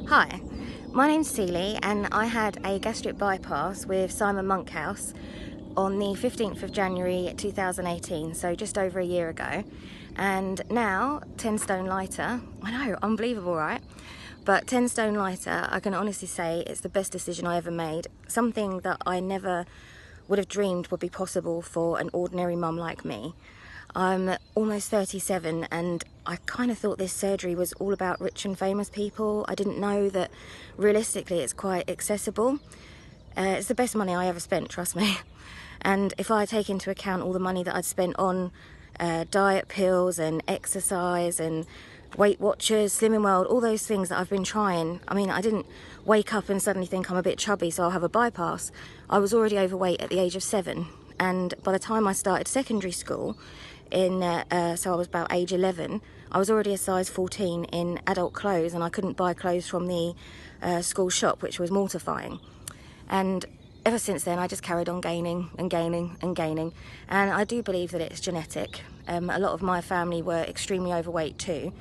Hi, my name's Celie and I had a gastric bypass with Simon Monkhouse on the 15th of January 2018, so just over a year ago. And now, 10 stone lighter, I know, unbelievable, right? But 10 stone lighter, I can honestly say it's the best decision I ever made. Something that I never would have dreamed would be possible for an ordinary mum like me. I'm almost 37 and I kind of thought this surgery was all about rich and famous people. I didn't know that realistically it's quite accessible. It's the best money I ever spent, trust me. And if I take into account all the money that I'd spent on diet pills and exercise and Weight Watchers, Slimming World, all those things that I've been trying. I mean, I didn't wake up and suddenly think I'm a bit chubby so I'll have a bypass. I was already overweight at the age of 7, and by the time I started secondary school, so I was about age 11, I was already a size 14 in adult clothes, and I couldn't buy clothes from the school shop, which was mortifying. And ever since then I just carried on gaining and gaining and gaining, and I do believe that it's genetic. A lot of my family were extremely overweight too,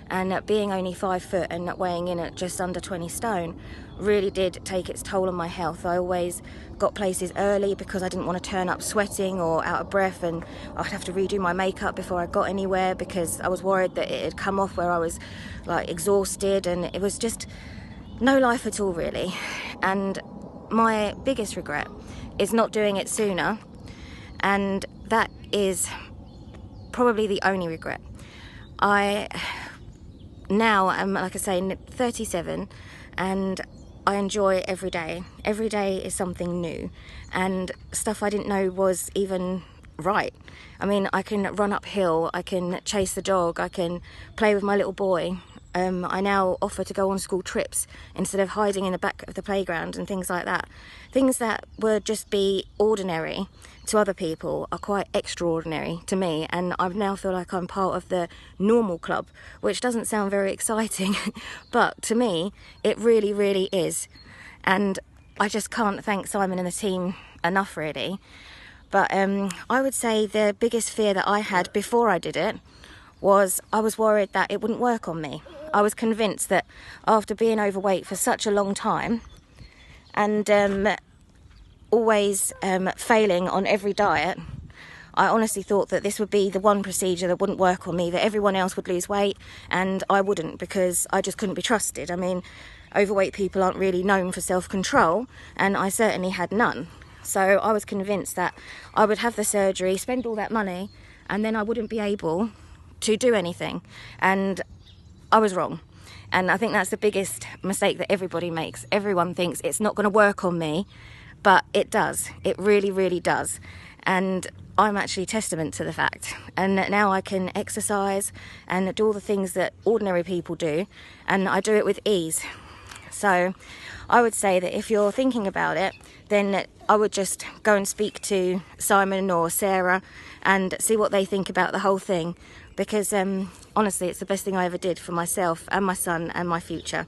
and being only 5 foot and weighing in at just under 20 stone really did take its toll on my health. I always got places early because I didn't want to turn up sweating or out of breath, and I'd have to redo my makeup before I got anywhere because I was worried that it had come off where I was like exhausted, and it was just no life at all really. And my biggest regret is not doing it sooner, and that is probably the only regret. I now am, like I say, 37, and I enjoy every day. Every day is something new and stuff I didn't know was even right. I mean, I can run uphill, I can chase the dog, I can play with my little boy. I now offer to go on school trips instead of hiding in the back of the playground and things like that. Things that would just be ordinary to other people are quite extraordinary to me, and I now feel like I'm part of the normal club, which doesn't sound very exciting, but to me it really, really is. And I just can't thank Simon and the team enough really. But I would say the biggest fear that I had before I did it was I was worried that it wouldn't work on me. I was convinced that after being overweight for such a long time and always failing on every diet, I honestly thought that this would be the one procedure that wouldn't work on me, that everyone else would lose weight and I wouldn't, because I just couldn't be trusted. I mean, overweight people aren't really known for self-control, and I certainly had none. So I was convinced that I would have the surgery, spend all that money, and then I wouldn't be able to do anything. And I was wrong. And I think that's the biggest mistake that everybody makes. Everyone thinks it's not going to work on me, but it does. It really, really does. And I'm actually testament to the fact. And now I can exercise and do all the things that ordinary people do, and I do it with ease. So I would say that if you're thinking about it, then I would just go and speak to Simon or Sarah and see what they think about the whole thing, because honestly it's the best thing I ever did for myself and my son and my future.